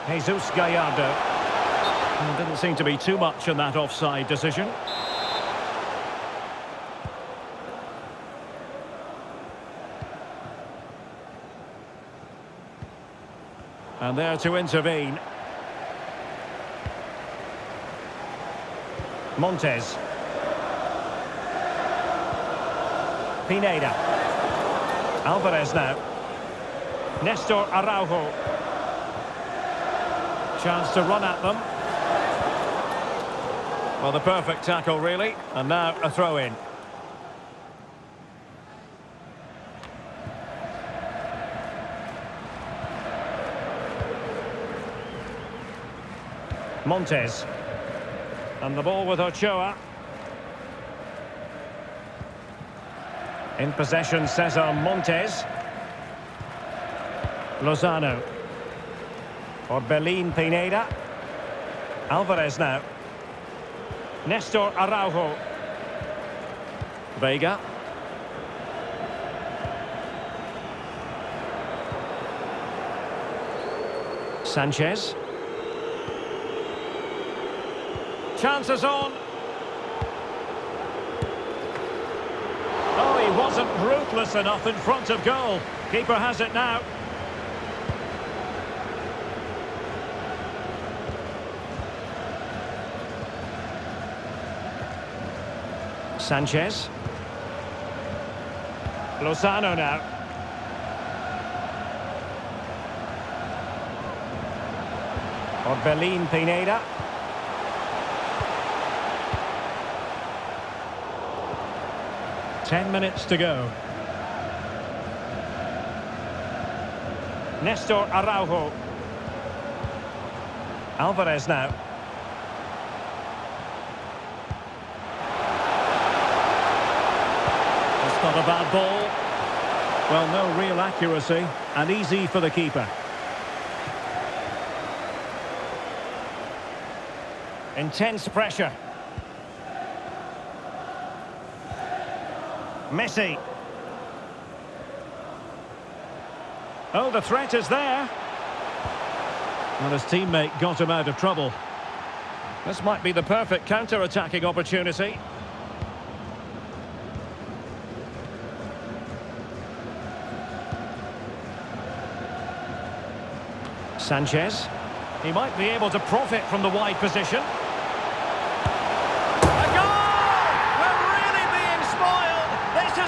Jesus Gallardo. Didn't seem to be too much in that offside decision. And there to intervene. Montes. Pineda. Alvarez now. Nestor Araujo. Chance to run at them. Well, the perfect tackle, really. And now a throw-in. Montes. And the ball with Ochoa. In possession, Cesar Montes. Lozano. Orbelin Pineda. Alvarez now. Nestor Araujo. Vega. Sanchez. Chances on. Oh, he wasn't ruthless enough in front of goal. Keeper has it now. Sanchez. Lozano now. Orbelin Pineda. Ten minutes to go. Nestor Araujo. Alvarez now. That's not a bad ball. Well, no real accuracy, and easy for the keeper. Intense pressure. Messi. Oh, the threat is there. And his teammate got him out of trouble. This might be the perfect counter-attacking opportunity. Sanchez. He might be able to profit from the wide position.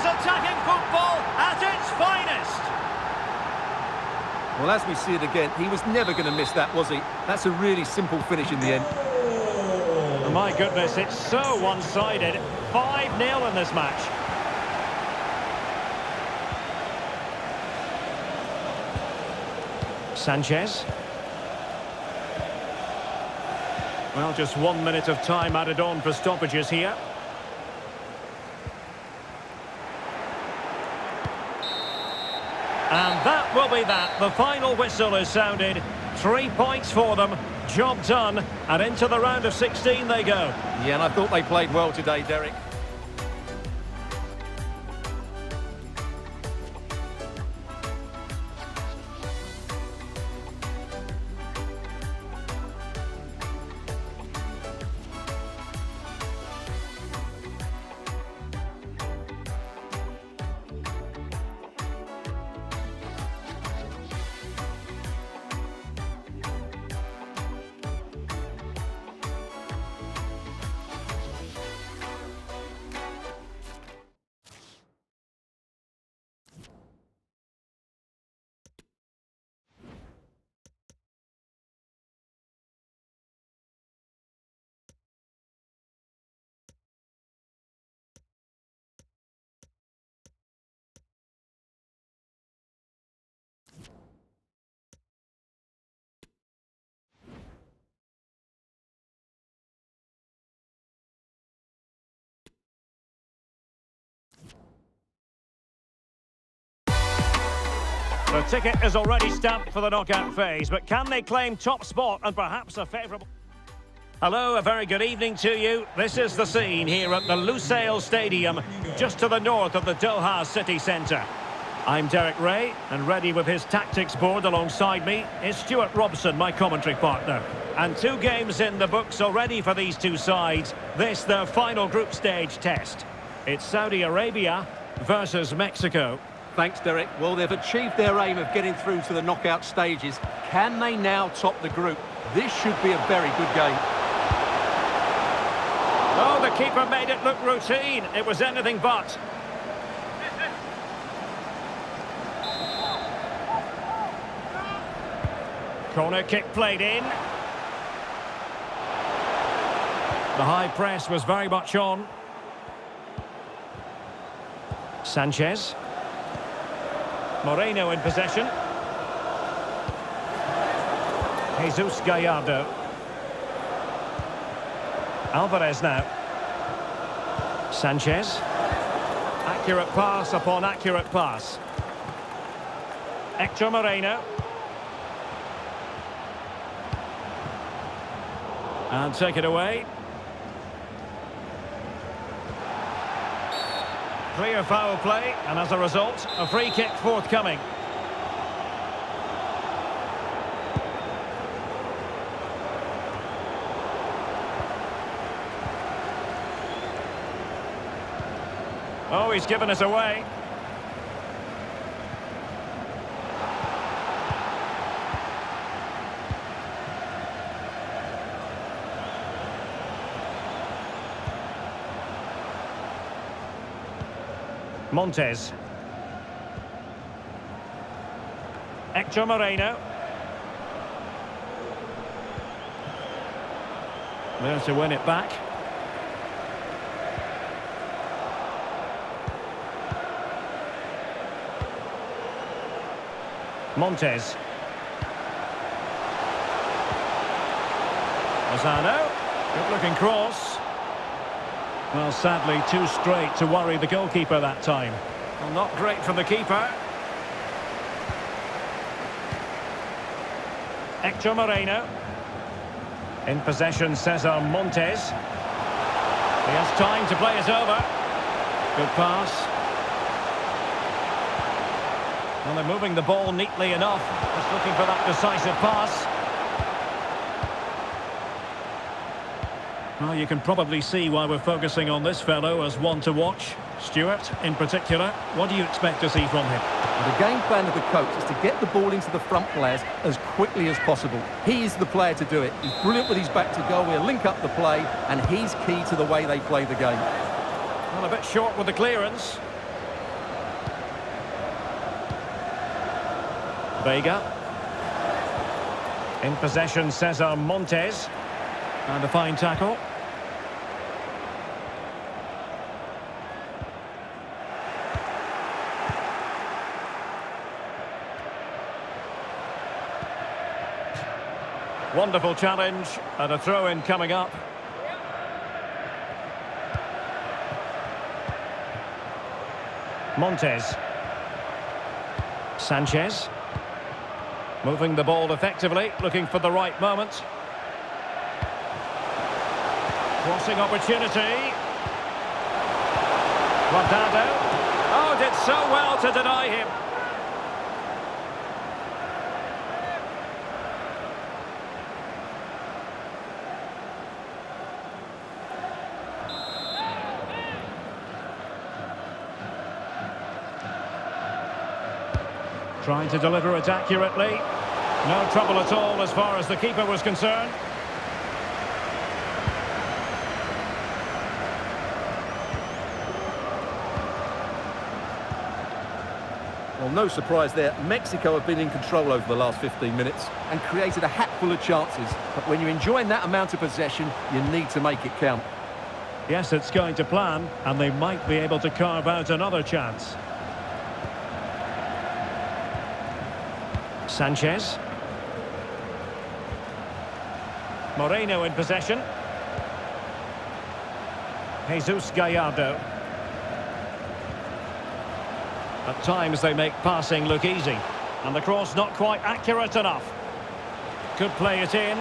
Attacking football at its finest. Well, as we see it again, he was never going to miss that, was he? That's a really simple finish in the end. Oh, my goodness, it's so one-sided. 5-0 in this match. Sanchez. Well, just 1 minute of time added on for stoppages here. And that will be that. The final whistle is sounded. 3 points for them. Job done. And into the round of 16 they go. Yeah, and I thought they played well today, Derek. The ticket is already stamped for the knockout phase, but can they claim top spot and perhaps a favourable... Hello, a very good evening to you. This is the scene here at the Lusail Stadium, just to the north of the Doha city centre. I'm Derek Ray, and ready with his tactics board alongside me is Stuart Robson, my commentary partner. And 2 games in the books already for these two sides. This their final group stage test. It's Saudi Arabia versus Mexico. Thanks, Derek. Well, they've achieved their aim of getting through to the knockout stages. Can they now top the group? This should be a very good game. Oh, the keeper made it look routine. It was anything but. Corner kick played in. The high press was very much on. Sanchez. Moreno in possession. Jesus Gallardo. Alvarez now. Sanchez. Accurate pass upon accurate pass. Hector Moreno. And take it away. Clear foul play, and as a result, a free kick forthcoming. Oh, he's given us away. Montes. Hector Moreno. There to win it back. Montes. Lozano. Good looking cross. Well, sadly, too straight to worry the goalkeeper that time. Well, not great from the keeper. Hector Moreno. In possession, Cesar Montes. He has time to play it over. Good pass. Well, they're moving the ball neatly enough. Just looking for that decisive pass. Well, you can probably see why we're focusing on this fellow as one to watch. Stuart, in particular, what do you expect to see from him? The game plan of the coach is to get the ball into the front players as quickly as possible. He is the player to do it. He's brilliant with his back to goal. He'll link up the play, and he's key to the way they play the game. Well, a bit short with the clearance. Vega. In possession, Cesar Montes. And a fine tackle. Wonderful challenge, and a throw-in coming up. Montes. Sanchez. Moving the ball effectively, looking for the right moment. Crossing opportunity. Guardado. Oh, did so well to deny him. Trying to deliver it accurately. No trouble at all as far as the keeper was concerned. Well, no surprise there. Mexico have been in control over the last 15 minutes and created a hatful of chances. But when you're enjoying that amount of possession, you need to make it count. Yes, it's going to plan, and they might be able to carve out another chance. Sanchez. Moreno in possession. Jesus Gallardo. At times they make passing look easy. And the cross not quite accurate enough. Could play it in.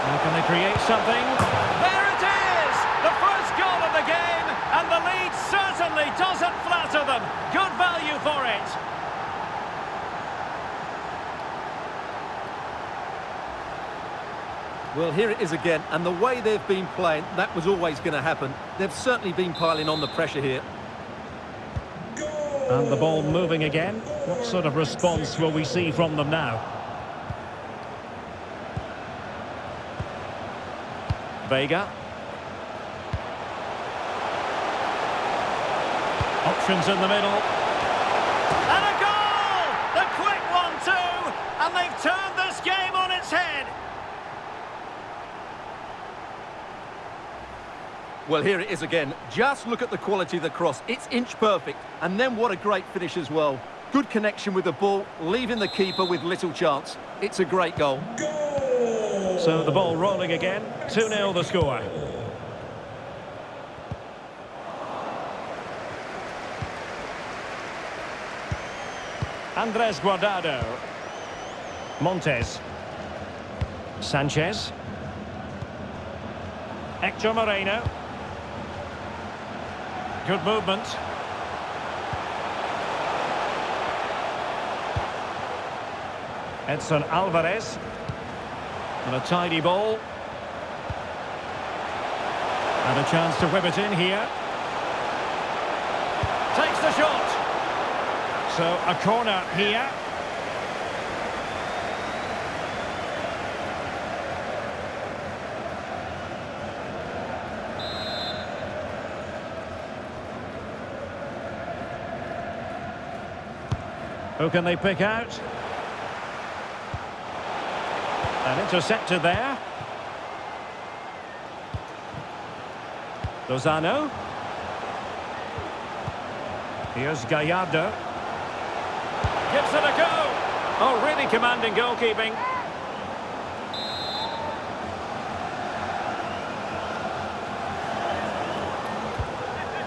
Now can they create something? There it is! The first goal of the Well, here it is again, and the way they've been playing, that was always going to happen. They've certainly been piling on the pressure here. And the ball moving again. What sort of response will we see from them now? Vega. Options in the middle. And a goal! The quick 1-2! And they've turned this game on its head. Well, here it is again. Just look at the quality of the cross. It's inch perfect. And then what a great finish as well. Good connection with the ball, leaving the keeper with little chance. It's a great goal. So the ball rolling again. 2-0 the score. Andres Guardado. Montes. Sanchez. Hector Moreno. Good movement. Edson Alvarez. And a tidy ball. And a chance to whip it in here. Takes the shot. So a corner here. Who can they pick out? And intercepted there. Lozano. Here's Gallardo. Gives it a go. Oh, really commanding goalkeeping.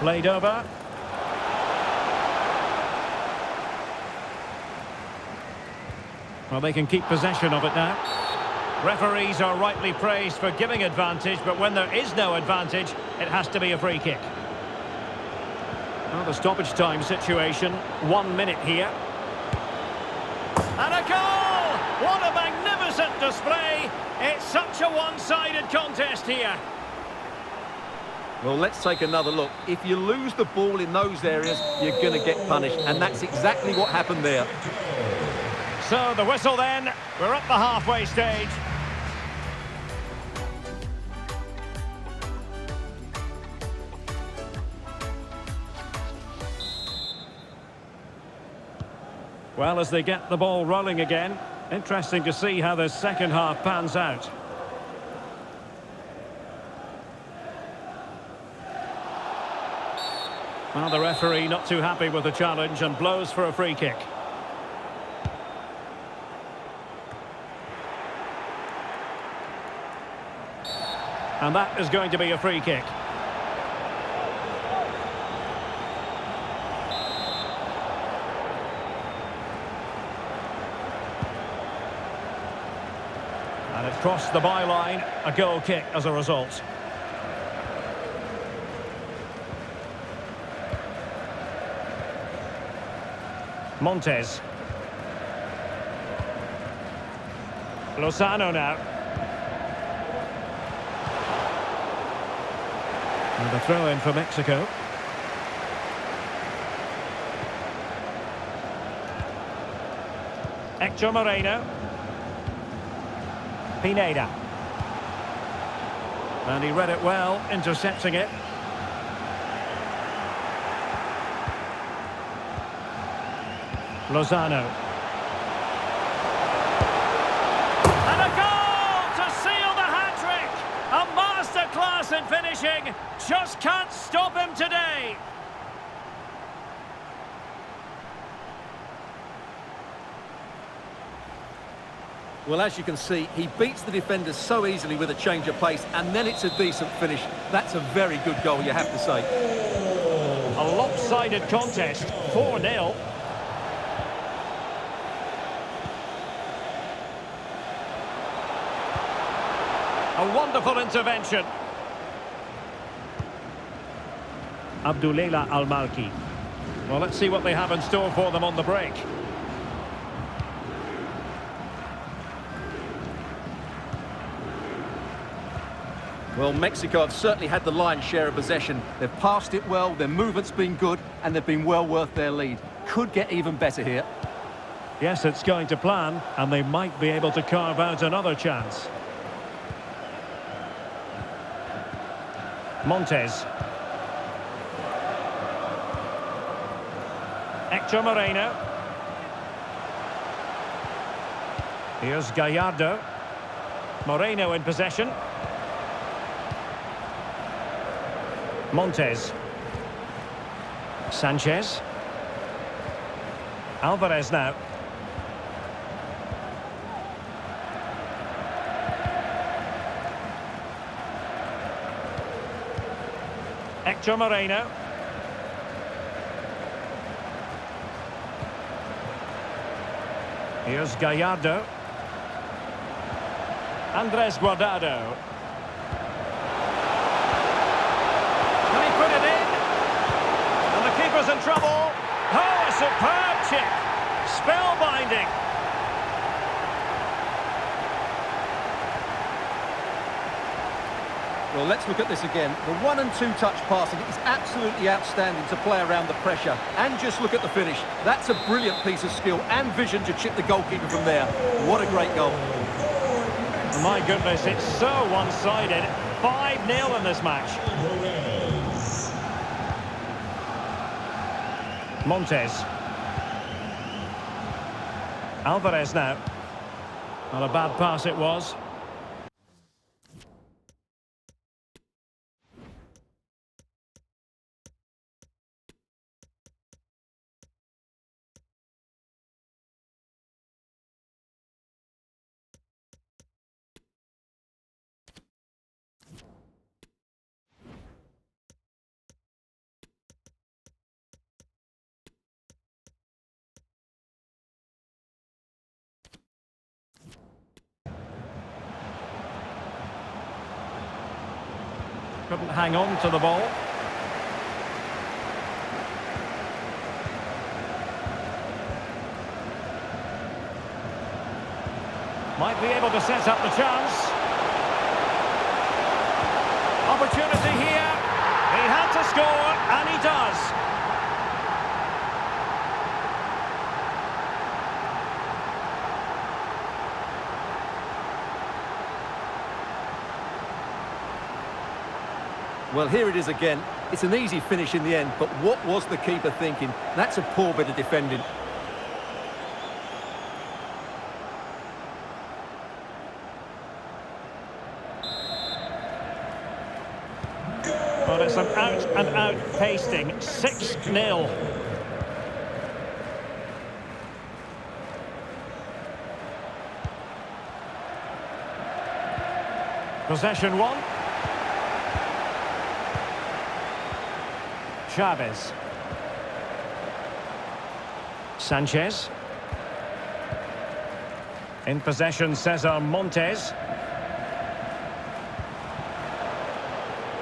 Played over. Well, they can keep possession of it now. Referees are rightly praised for giving advantage, but when there is no advantage, it has to be a free kick. Well, the stoppage time situation, 1 minute here. And a goal! What a magnificent display! It's such a one-sided contest here. Well, let's take another look. If you lose the ball in those areas, you're going to get punished, and that's exactly what happened there. So the whistle then, we're up the halfway stage. Well, as they get the ball rolling again, interesting to see how the second half pans out. Well, the referee not too happy with the challenge and blows for a free kick. And that is going to be a free kick. And it crossed the byline, a goal kick as a result. Montes. Lozano now. And the throw in for Mexico. Hector Moreno. Pineda. And he read it well, intercepting it. Lozano. And a goal to seal the hat-trick! A masterclass in finishing. Just can't stop him today. Well, as you can see, he beats the defenders so easily with a change of pace, and then it's a decent finish. That's a very good goal, you have to say. A lopsided contest, 4-0. A wonderful intervention. Abdullah Al-Malki. Well, let's see what they have in store for them on the break. Well, Mexico have certainly had the lion's share of possession. They've passed it well, their movement's been good, and they've been well worth their lead. Could get even better here. Yes, it's going to plan, and they might be able to carve out another chance. Montes. Hector Moreno. Here's Gallardo. Moreno in possession. Montes. Sanchez. Alvarez now. Hector Moreno. Here's Gallardo. Andres Guardado. Can he put it in? And the keeper's in trouble. Oh, a superb chip. Spellbinding. Well, let's look at this again. The 1- and 2-touch passing is absolutely outstanding to play around the pressure. And just look at the finish. That's a brilliant piece of skill and vision to chip the goalkeeper from there. What a great goal. My goodness, it's so one-sided. 5-0 in this match. Montes. Alvarez now. Not a bad pass it was. Couldn't hang on to the ball. Might be able to set up the chance. Opportunity here. He had to score, and he does. Well, here it is again. It's an easy finish in the end, but what was the keeper thinking? That's a poor bit of defending. Well, it's an out-and-out pasting. 6-0. Possession one. Chavez. Sanchez. In possession, Cesar Montes.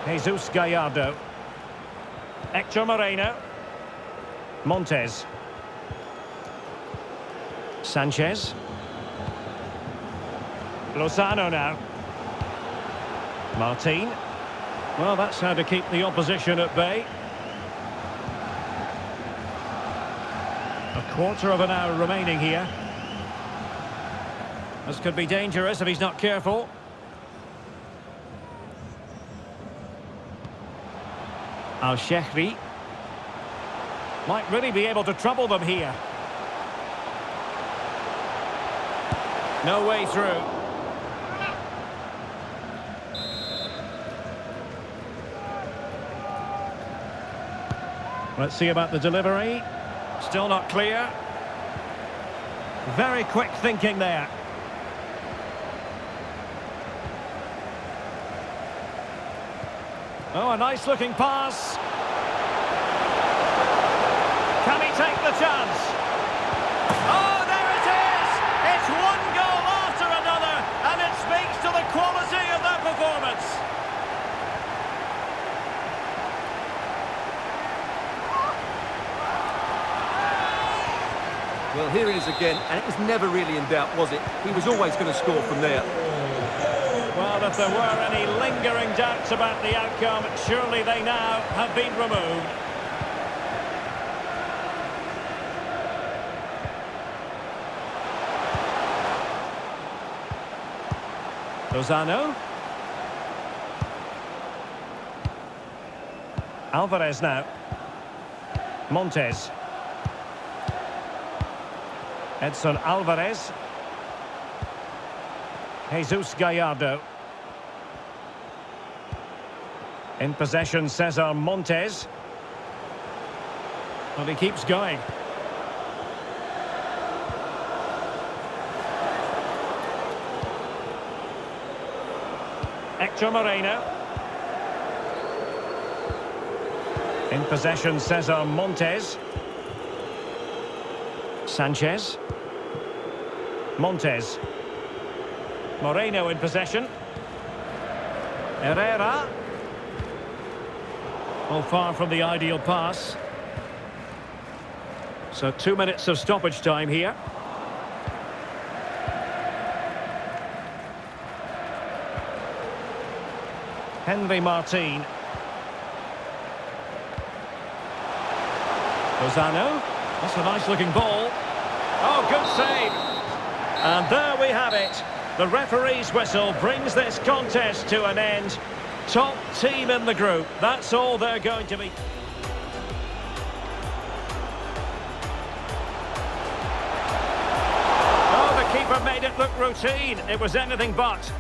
Jesus Gallardo. Hector Moreno. Montes. Sanchez. Lozano now. Martin. Well, that's how to keep the opposition at bay. A quarter of an hour remaining here. This could be dangerous if he's not careful. Al-Shehri might really be able to trouble them here. No way through. Let's see about the delivery. Still not clear. Very quick thinking there. Oh, a nice looking pass. Can he take the chance? Oh, there it is! It's one goal after another, and it speaks to the quality of that performance. Well, here it is again, and it was never really in doubt, was it? He was always going to score from there. Well, if there were any lingering doubts about the outcome, surely they now have been removed. Lozano. Alvarez now. Montes. Edson Alvarez. Jesus Gallardo. In possession, Cesar Montes. Well, he keeps going. Hector Moreno. In possession, Cesar Montes. Sanchez. Montes. Moreno in possession. Herrera. Well, far from the ideal pass. So 2 minutes of stoppage time here. Henry Martin. Lozano. That's a nice looking ball. Oh, good save. And there we have it. The referee's whistle brings this contest to an end. Top team in the group. That's all they're going to be. Oh, the keeper made it look routine. It was anything but.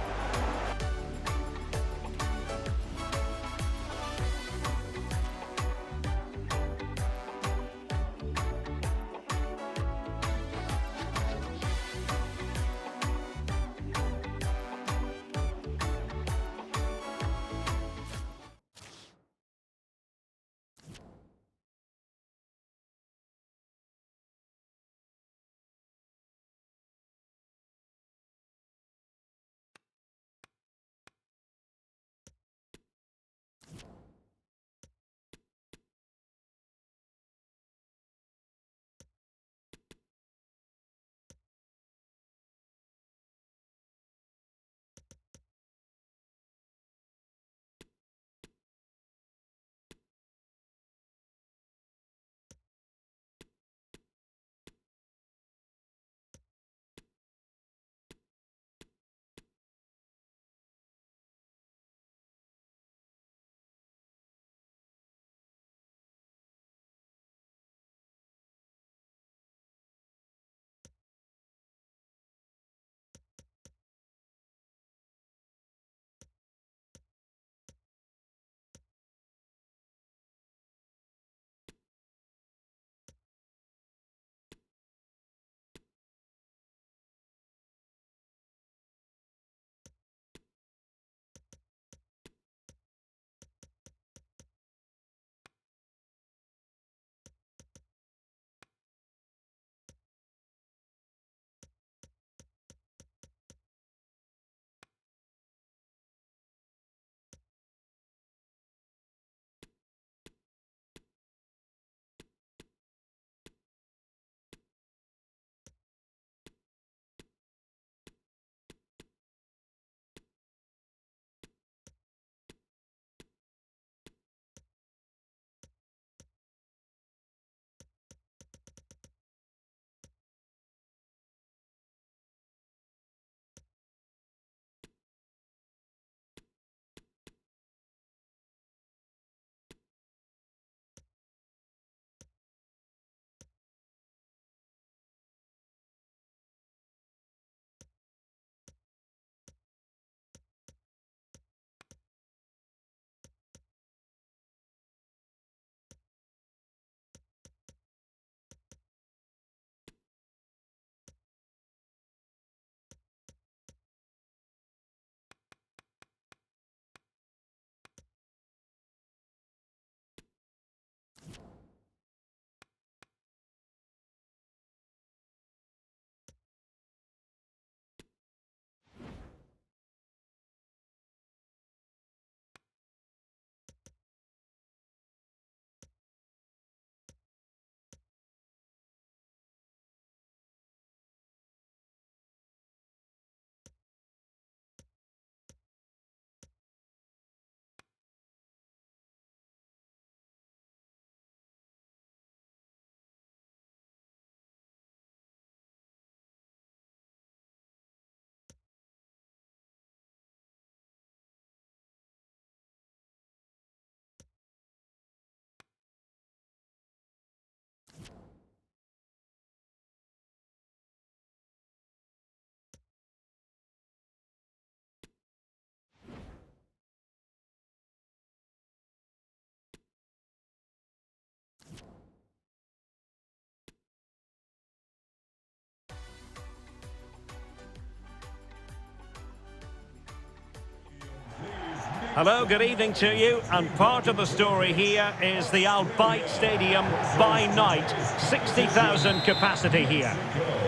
Hello, good evening to you. And part of the story here is the Al Bayt Stadium by night. 60,000 capacity here.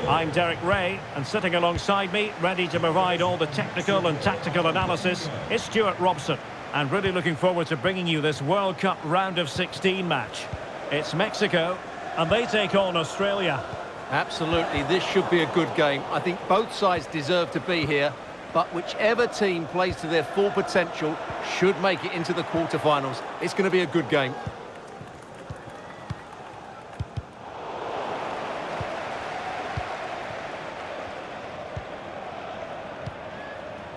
I'm Derek Ray, and sitting alongside me, ready to provide all the technical and tactical analysis, is Stuart Robson. And really looking forward to bringing you this World Cup round of 16 match. It's Mexico, and they take on Australia. Absolutely, this should be a good game. I think both sides deserve to be here, but whichever team plays to their full potential should make it into the quarterfinals. It's going to be a good game.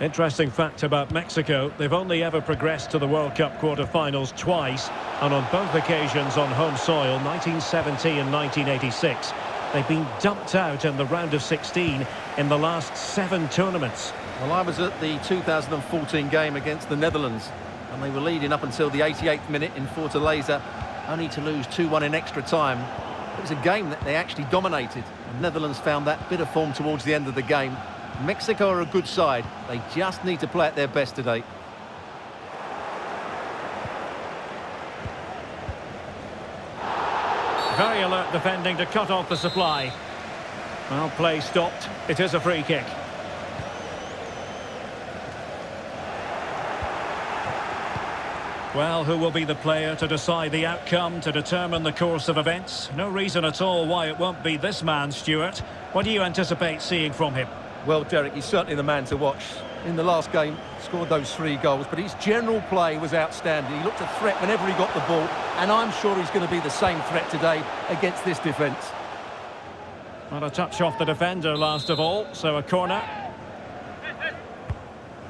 Interesting fact about Mexico, they've only ever progressed to the World Cup quarter-finals twice, and on both occasions on home soil, 1970 and 1986. They've been dumped out in the round of 16 in the last 7 tournaments. Well, I was at the 2014 game against the Netherlands, and they were leading up until the 88th minute in Fortaleza, only to lose 2-1 in extra time. It was a game that they actually dominated. The Netherlands found that bit of form towards the end of the game. Mexico are a good side. They just need to play at their best today. Very alert defending to cut off the supply. Well, play stopped. It is a free kick. Well, who will be the player to decide the outcome, to determine the course of events? No reason at all why it won't be this man, Stuart. What do you anticipate seeing from him? Well, Derek, he's certainly the man to watch. In the last game, scored those 3 goals, but his general play was outstanding. He looked a threat whenever he got the ball, and I'm sure he's going to be the same threat today against this defence. Not a touch off the defender last of all, so a corner.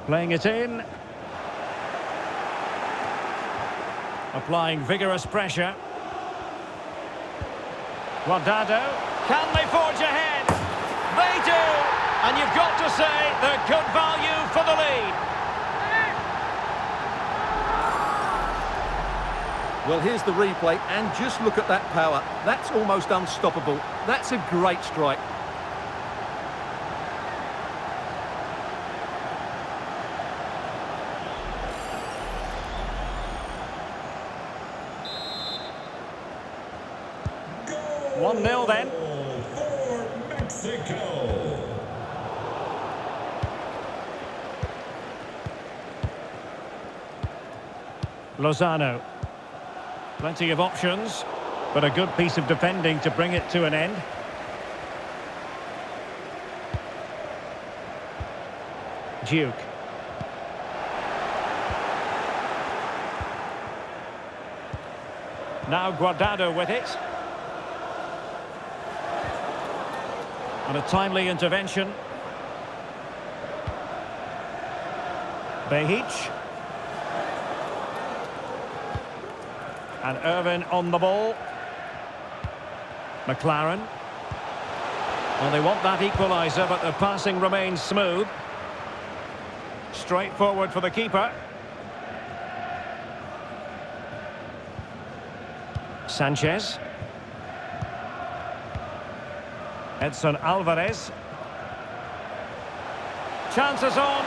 Playing it in. Applying vigorous pressure. Guardado. Can they forge ahead? They do! And you've got to say they're good value for the lead. Well, here's the replay, and just look at that power. That's almost unstoppable. That's a great strike. Goal 1-0 then. For Mexico. Lozano. Plenty of options, but a good piece of defending to bring it to an end. Duke. Now Guardado with it. And a timely intervention. Behic. And Irvin on the ball. McLaren. Well, they want that equaliser, but the passing remains smooth. Straight forward for the keeper. Sanchez. Edson Alvarez. Chances on.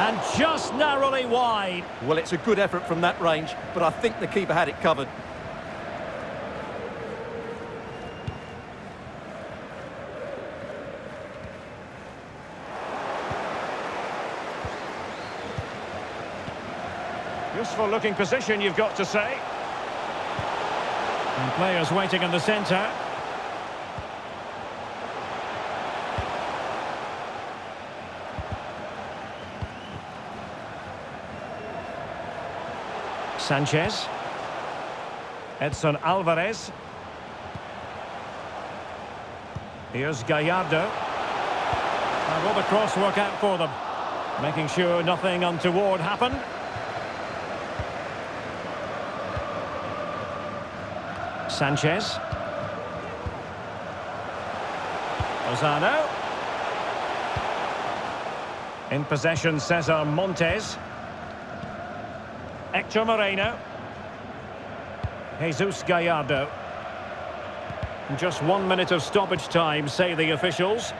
And just narrowly wide. Well, it's a good effort from that range, but I think the keeper had it covered. Useful looking position, you've got to say. And players waiting in the centre. Sanchez. Edson Alvarez. Here's Gallardo. And will the cross work out for them? Making sure nothing untoward happened. Sanchez. Lozano. In possession, Cesar Montes. Hector Moreno. Jesus Gallardo. And just 1 minute of stoppage time, say the officials.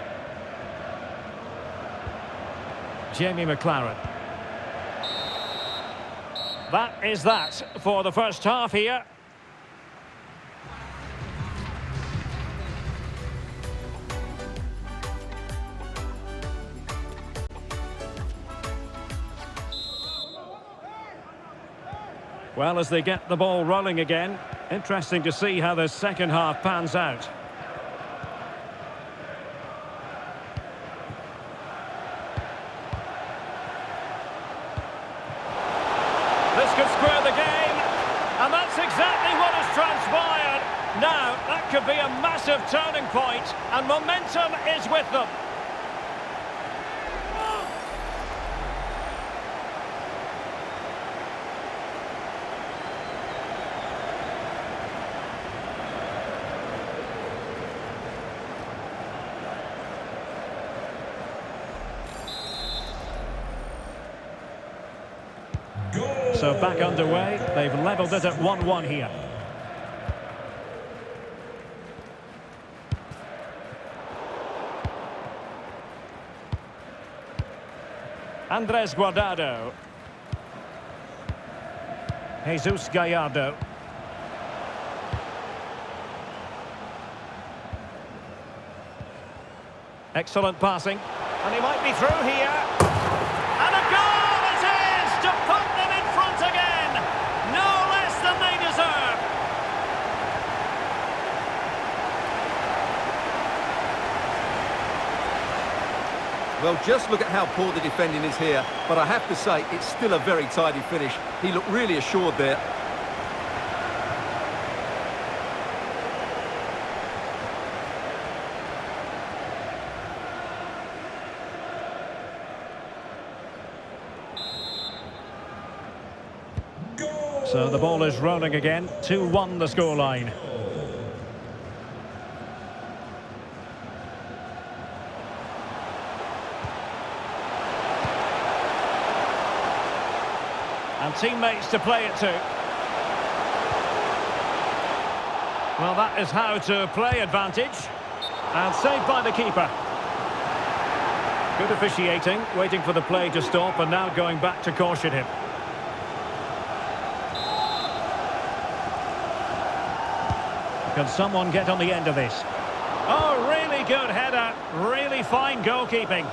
Jamie McLaren. That is that for the first half here. Well, as they get the ball rolling again, interesting to see how the second half pans out. This could square the game, and that's exactly what has transpired. Now, that could be a massive turning point, and momentum is with them. So back underway, they've levelled it at 1-1 here. Andres Guardado. Jesus Gallardo. Excellent passing. And he might be through here. And a goal it is to put them in front again. No less than they deserve. Well, just look at how poor the defending is here, but I have to say, it's still a very tidy finish. He looked really assured there. So the ball is rolling again, 2-1 the scoreline. And teammates to play it to. Well, that is how to play advantage. And saved by the keeper. Good officiating, waiting for the play to stop and now going back to caution him. Can someone get on the end of this? Oh, really good header. Really fine goalkeeping.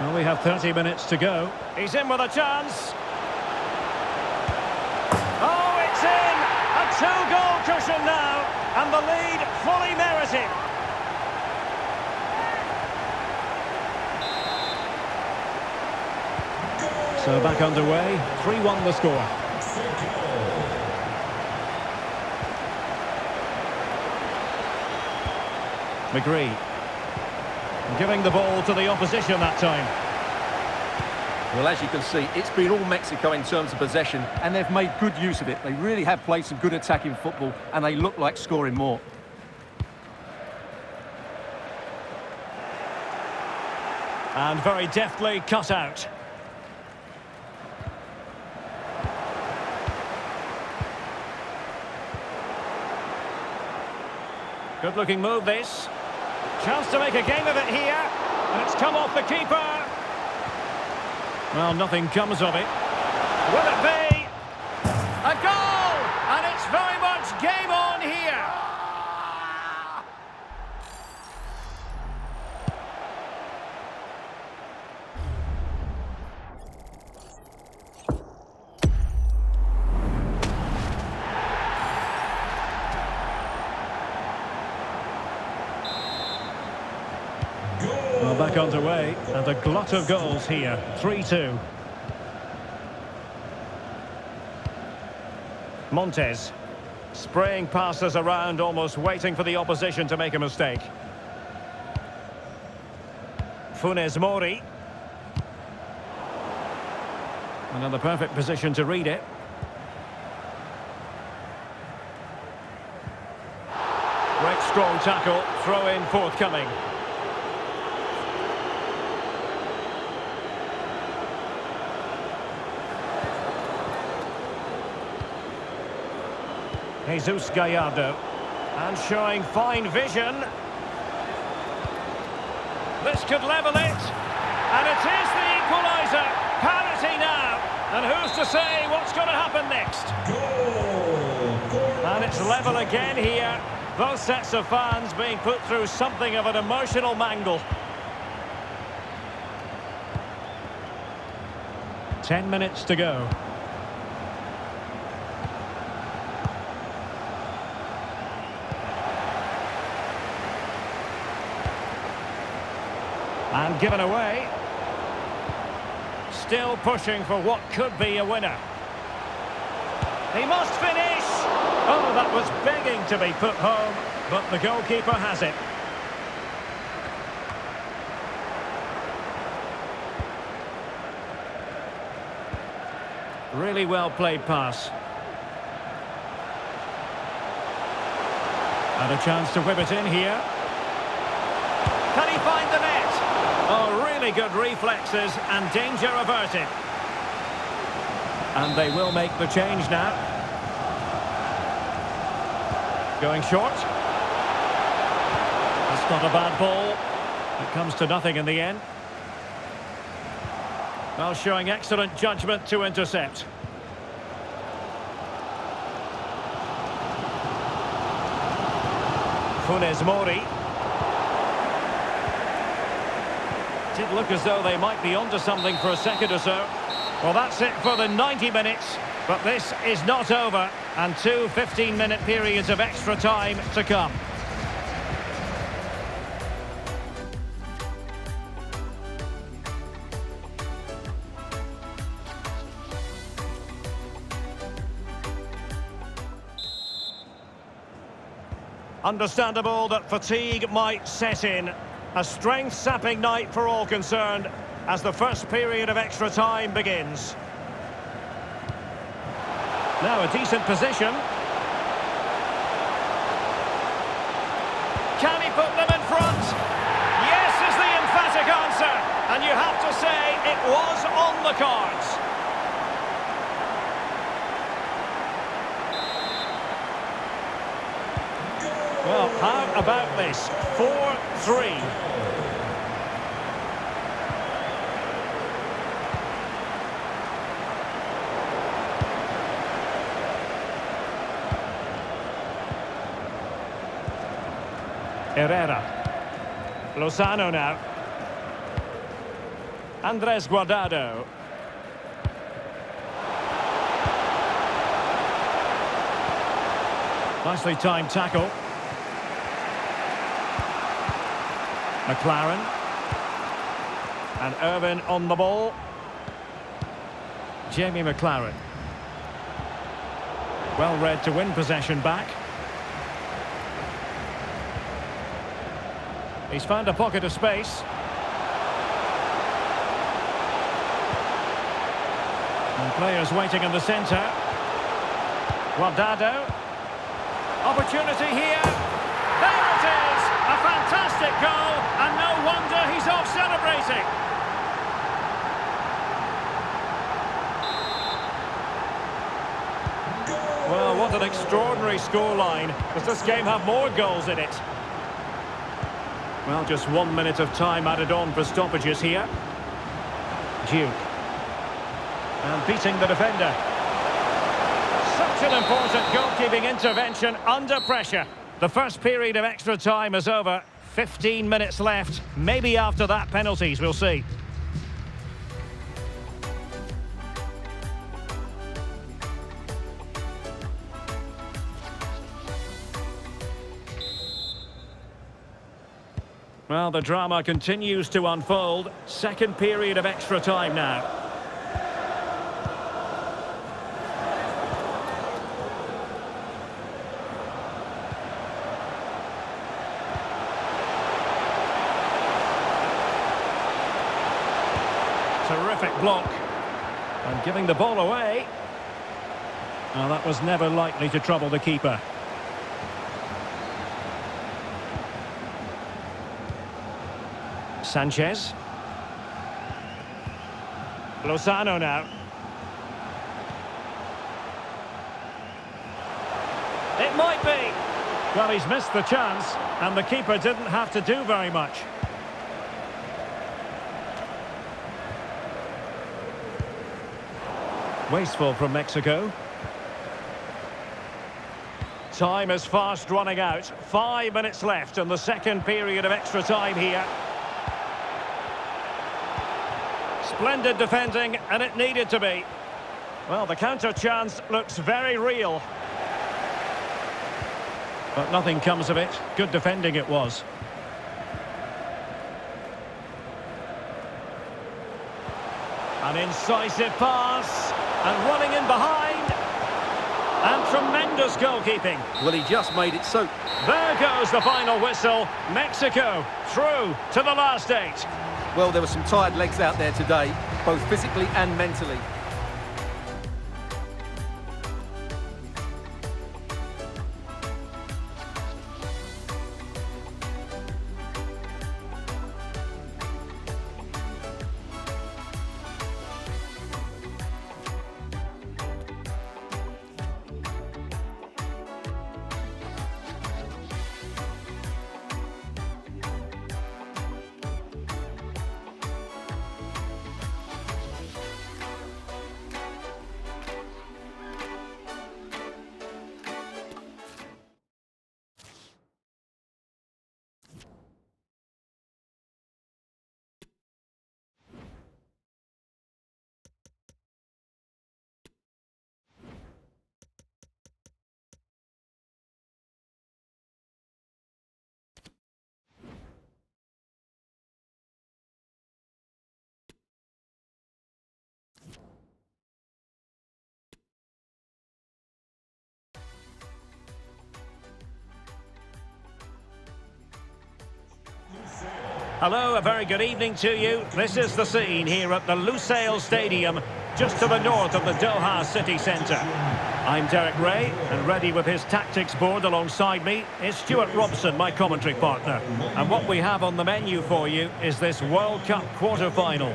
Well, we have 30 minutes to go. He's in with a chance. Oh, it's in! A two-goal cushion now, and the lead fully merited. So back underway, 3-1 the score. McGree. Giving the ball to the opposition that time. Well, as you can see, it's been all Mexico in terms of possession, and they've made good use of it. They really have played some good attacking football, and they look like scoring more. And very deftly cut out. Good-looking move, this. Chance to make a game of it here. And it's come off the keeper. Well, nothing comes of it. Will it be? A goal! And it's very much game on here. Well, back underway, and a glut of goals here, 3-2. Montes, spraying passes around, almost waiting for the opposition to make a mistake. Funes Mori. Another perfect position to read it. Great strong tackle, throw in forthcoming. Jesus Gallardo. And showing fine vision. This could level it. And it is the equaliser. Parity now. And who's to say what's going to happen next? Goal! And it's level again here. Both sets of fans being put through something of an emotional mangle. 10 minutes to go. And given away. Still pushing for what could be a winner. He must finish! Oh, that was begging to be put home, but the goalkeeper has it. Really well played pass. And a chance to whip it in here. Can he find the net? Oh, really good reflexes and danger averted. And they will make the change now. Going short. That's not a bad ball. It comes to nothing in the end. Well, showing excellent judgment to intercept. Funes Mori. Did look as though they might be onto something for a second or so. Well, that's it for the 90 minutes. But this is not over. And two 15-minute periods of extra time to come. Understandable that fatigue might set in. A strength-sapping night for all concerned as the first period of extra time begins. Now a decent position. Can he put them in front? Yes is the emphatic answer. And you have to say it was on the cards. Well, how about this? 4-3. Herrera. Lozano now. Andres Guardado. Nicely timed tackle. McLaren. And Irvin on the ball. Jamie McLaren. Well read to win possession back. He's found a pocket of space. And players waiting in the centre. Guardado. Opportunity here. There it is! A fantastic goal, and no wonder he's off celebrating. Well, what an extraordinary scoreline. Does this game have more goals in it? Well, just 1 minute of time added on for stoppages here. Duke. And beating the defender. Such an important goalkeeping intervention under pressure. The first period of extra time is over. 15 minutes left. Maybe after that, penalties, we'll see. Well, the drama continues to unfold. Second period of extra time now. Terrific block. And giving the ball away. Well, that was never likely to trouble the keeper. Sanchez. Lozano now. It might be. Well, he's missed the chance, and the keeper didn't have to do very much. Wasteful from Mexico. Time is fast running out. 5 minutes left in the second period of extra time here. Splendid defending, and it needed to be. Well, the counter chance looks very real. But nothing comes of it. Good defending it was. An incisive pass. And running in behind. And tremendous goalkeeping. Well, he just made it so... There goes the final whistle. Mexico through to the last 8. Well, there were some tired legs out there today, both physically and mentally. Hello, a very good evening to you. This is the scene here at the Lusail Stadium, just to the north of the Doha city centre. I'm Derek Ray, and ready with his tactics board alongside me is Stuart Robson, my commentary partner. And what we have on the menu for you is this World Cup quarter-final.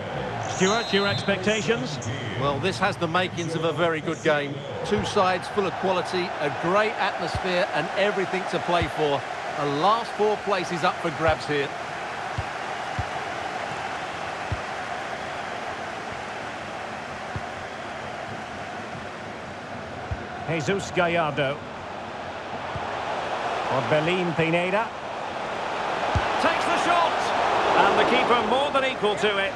Stuart, your expectations? Well, this has the makings of a very good game. Two sides full of quality, a great atmosphere and everything to play for. The last 4 places up for grabs here. Jesus Gallardo. Orbelín Pineda. Takes the shot! And the keeper more than equal to it.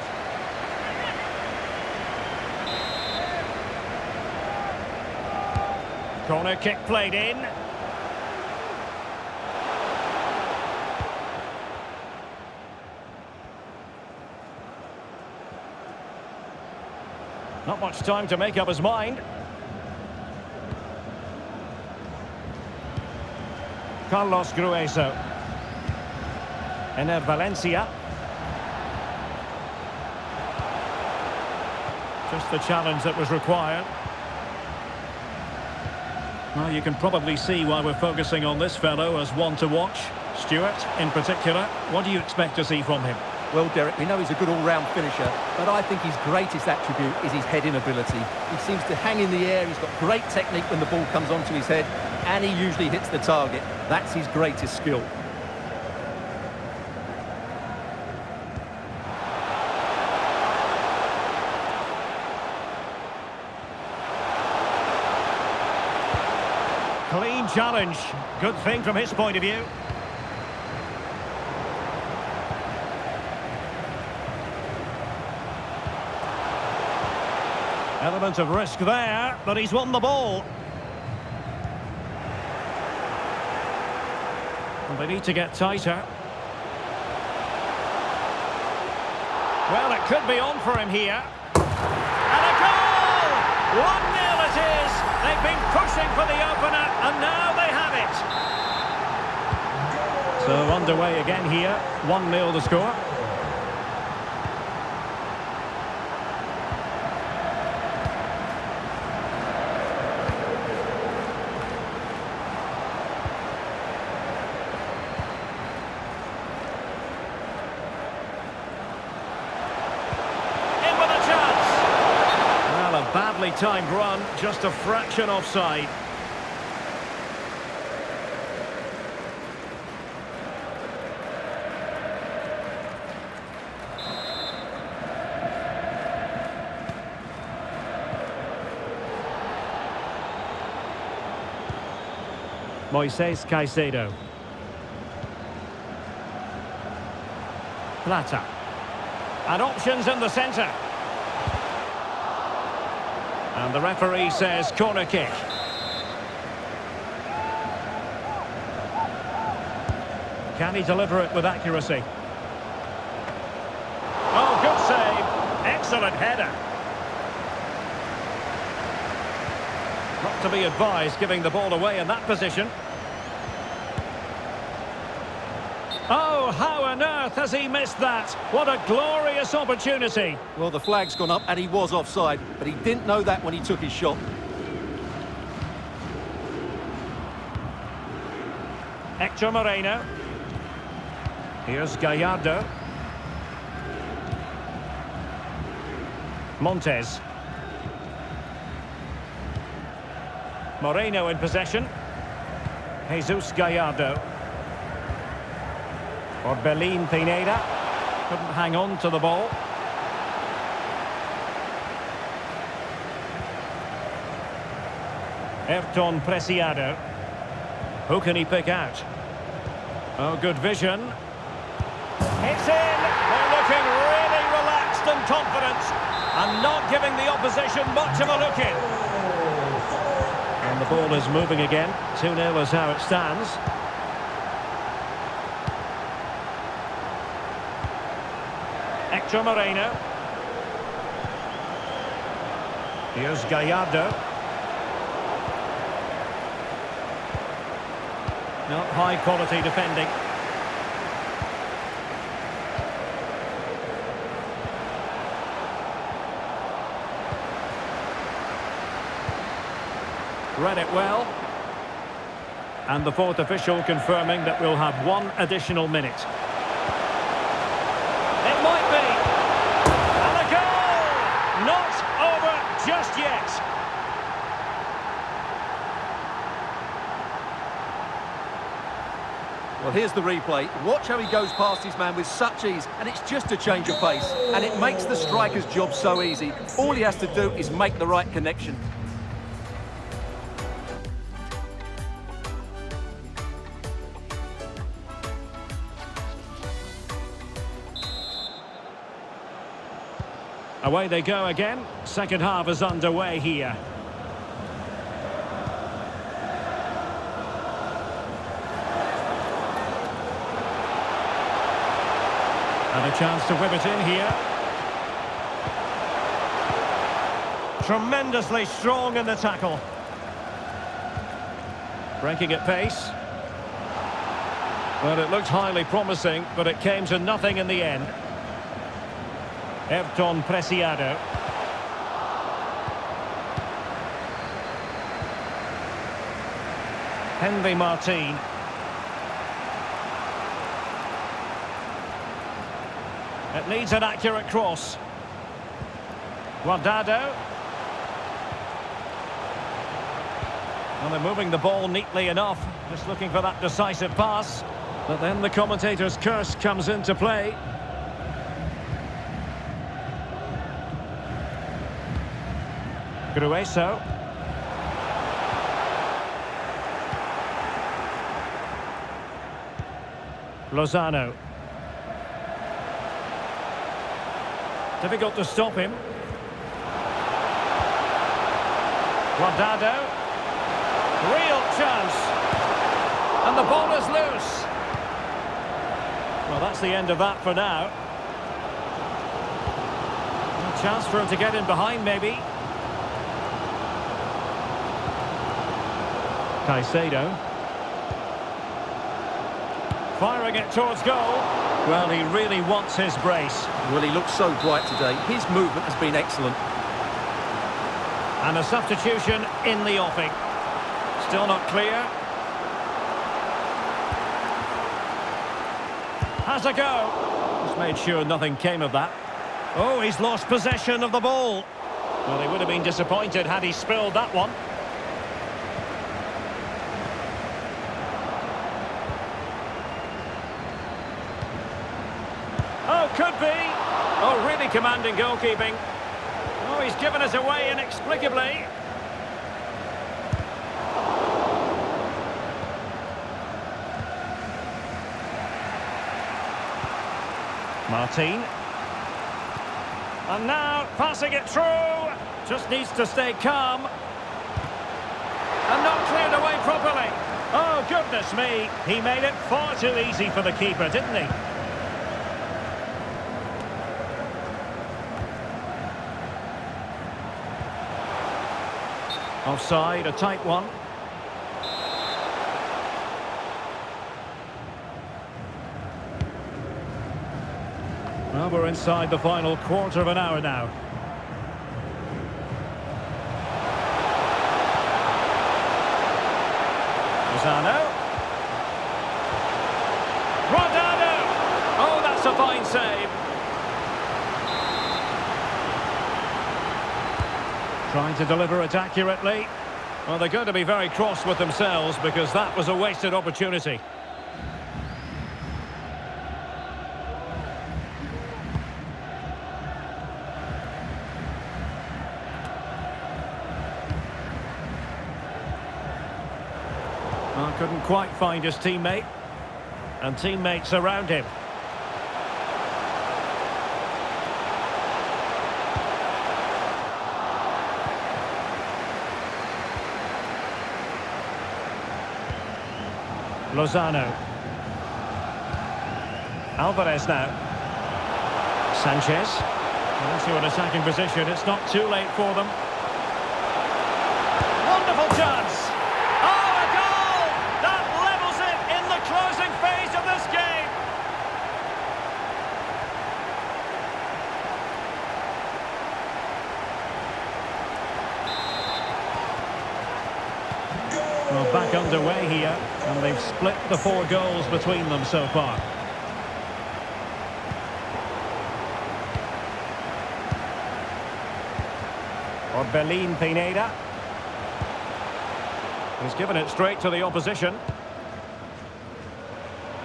Corner kick played in. Not much time to make up his mind. Carlos Grueso. Ener Valencia. Just the challenge that was required. Well, you can probably see why we're focusing on this fellow as one to watch. Stuart, in particular, what do you expect to see from him? Well, Derek, we know he's a good all-round finisher, but I think his greatest attribute is his heading ability. He seems to hang in the air, he's got great technique when the ball comes onto his head, and he usually hits the target. That's his greatest skill. Clean challenge. Good thing from his point of view. Element of risk there, but he's won the ball. And they need to get tighter. Well, it could be on for him here. And a goal! 1-0 it is. They've been pushing for the opener, and now they have it. So underway again here. 1-0 the score. Badly timed run, just a fraction offside. Moises Caicedo. Plata. And options in the centre. And the referee says corner kick. Can he deliver it with accuracy? Oh, good save. Excellent header. Not to be advised giving the ball away in that position. Oh, how on earth has he missed that? What a glorious opportunity. Well, the flag's gone up and he was offside, but he didn't know that when he took his shot. Hector Moreno. Here's Gallardo. Montes. Moreno in possession. Jesus Gallardo. Orbelín Pineda. Couldn't hang on to the ball. Everton Preciado. Who can he pick out? Oh, good vision. It's in! They're looking really relaxed and confident, and not giving the opposition much of a look in. And the ball is moving again. 2-0 is how it stands. Hector Moreno. Here's Gallardo. Not high quality defending. Read it well. And the fourth official confirming that we'll have one additional minute. It might be. And a goal! Not over just yet. Well, here's the replay. Watch how he goes past his man with such ease, and it's just a change of pace. And it makes the striker's job so easy. All he has to do is make the right connection. Away they go again. Second half is underway here. And a chance to whip it in here. Tremendously strong in the tackle. Breaking at pace. Well, it looked highly promising, but it came to nothing in the end. Everton Preciado. Henry Martin. It needs an accurate cross. Guardado. Well, they're moving the ball neatly enough. Just looking for that decisive pass. But then the commentator's curse comes into play. Grueso. Lozano. Difficult to stop him. Guardado. Real chance. And the ball is loose. Well, that's the end of that for now. A chance for him to get in behind, maybe. Caicedo. Firing it towards goal. Well, he really wants his brace. Well, he looks so bright today. His movement has been excellent. And a substitution in the offing. Still not clear. Has a go. Just made sure nothing came of that. Oh, he's lost possession of the ball. Well, he would have been disappointed had he spilled that one. Oh, could be. Oh, really commanding goalkeeping. Oh, he's given us away inexplicably. Martin. And now passing it through. Just needs to stay calm. And not cleared away properly. Oh, goodness me. He made it far too easy for the keeper, didn't he? Offside, a tight one. Well, we're inside the final quarter of an hour now. Lozano. Guardado! Oh, that's a fine save. Trying to deliver it accurately. Well, they're going to be very cross with themselves because that was a wasted opportunity. Well, couldn't quite find his teammate. And teammates around him. Lozano. Alvarez now. Sanchez. Into an attacking position. It's not too late for them. Wonderful chance. Oh, a goal! That levels it in the closing phase of this game. Well, back underway here, and they've split the 4 goals between them so far. Orbelín Pineda. He's given it straight to the opposition.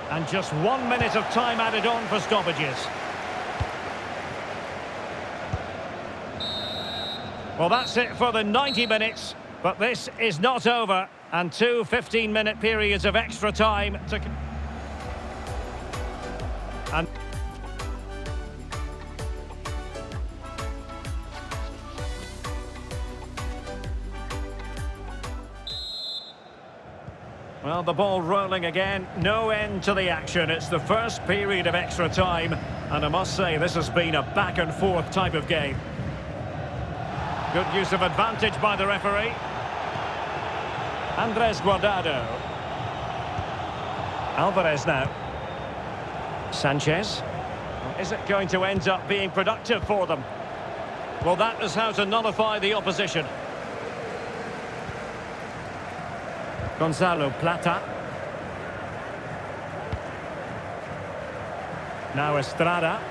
And just 1 minute of time added on for stoppages. Well, that's it for the 90 minutes. But this is not over. And 2 15-minute periods of extra time to... And... Well, the ball rolling again. No end to the action. It's the first period of extra time. And I must say, this has been a back-and-forth type of game. Good use of advantage by the referee. Andres Guardado. Alvarez now. Sanchez. Is it going to end up being productive for them? Well, that is how to nullify the opposition. Gonzalo Plata. Now Estrada.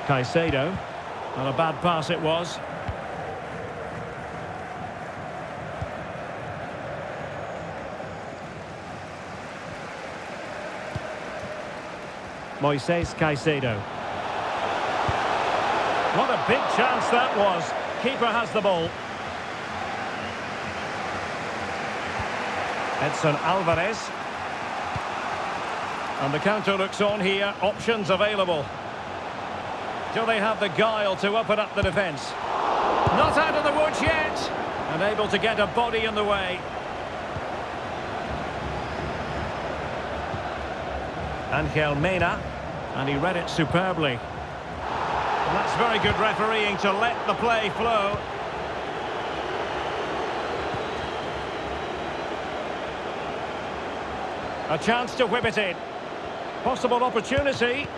Caicedo. Well, a bad pass it was. Moises Caicedo. What a big chance that was. Keeper has the ball. Edson Alvarez. And the counter looks on here. Options available. Do they have the guile to open up the defence? Not out of the woods yet. Unable to get a body in the way. Angel Mena. And he read it superbly. And that's very good refereeing to let the play flow. A chance to whip it in. Possible opportunity.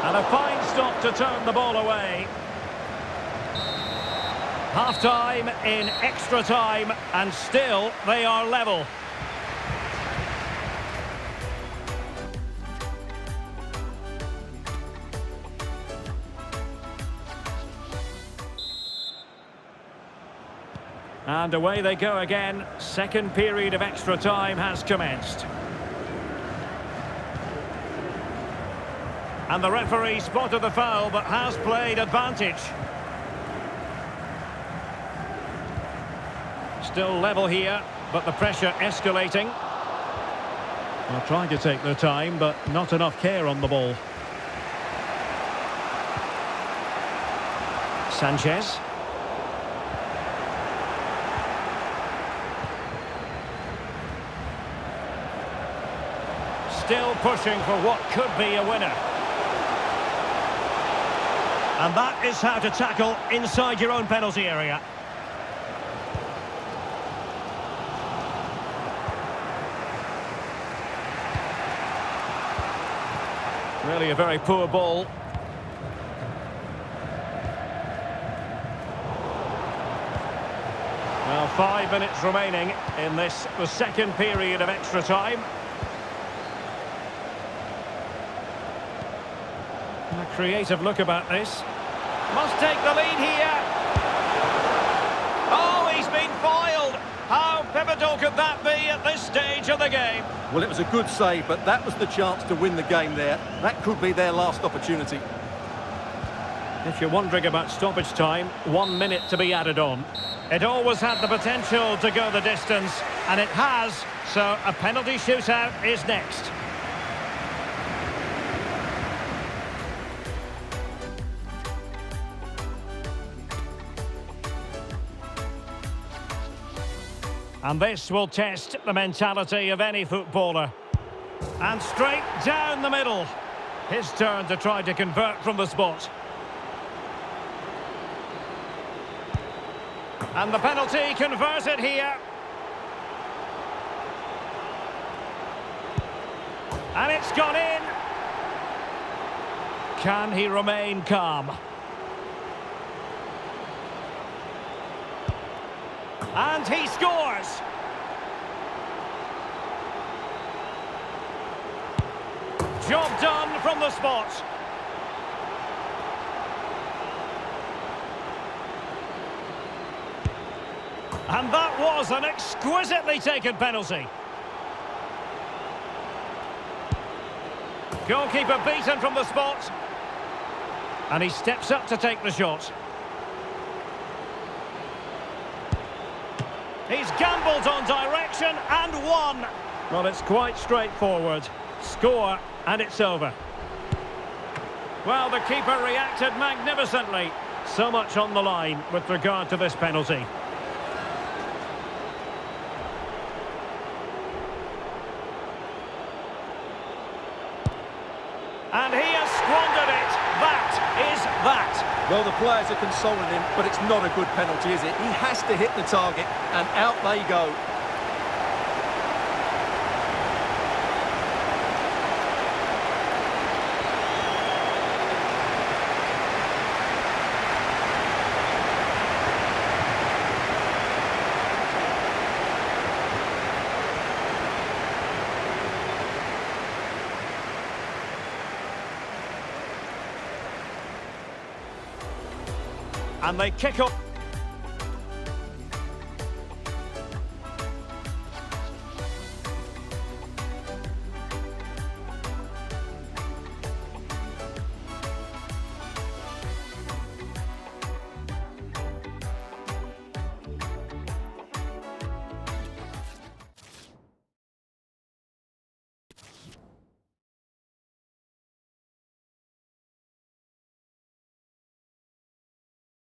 And a fine stop to turn the ball away. Half-time in extra time. And still they are level. And away they go again. Second period of extra time has commenced. And the referee spotted the foul but has played advantage. Still level here, but the pressure escalating. Well, trying to take their time, but not enough care on the ball. Sanchez. Still pushing for what could be a winner. And that is how to tackle inside your own penalty area. Really a very poor ball. Well, 5 minutes remaining in this, the second period of extra time. A creative look about this. Must take the lead here. Oh, he's been foiled. How pivotal could that be at this stage of the game? Well, it was a good save, but that was the chance to win the game there. That could be their last opportunity. If you're wondering about stoppage time, 1 minute to be added on. It always had the potential to go the distance, and it has, so a penalty shootout is next. And this will test the mentality of any footballer. And straight down the middle. His turn to try to convert from the spot. And the penalty converted here. And it's gone in. Can he remain calm? And he scores! Job done from the spot. And that was an exquisitely taken penalty. Goalkeeper beaten from the spot. And he steps up to take the shot. He's gambled on direction and won. Well, it's quite straightforward. Score and it's over. Well, the keeper reacted magnificently. So much on the line with regard to this penalty. And he has squandered it. That is that. Well, the players are consoling him, but it's not a good penalty, is it? He has to hit the target, and out they go. And they kick off.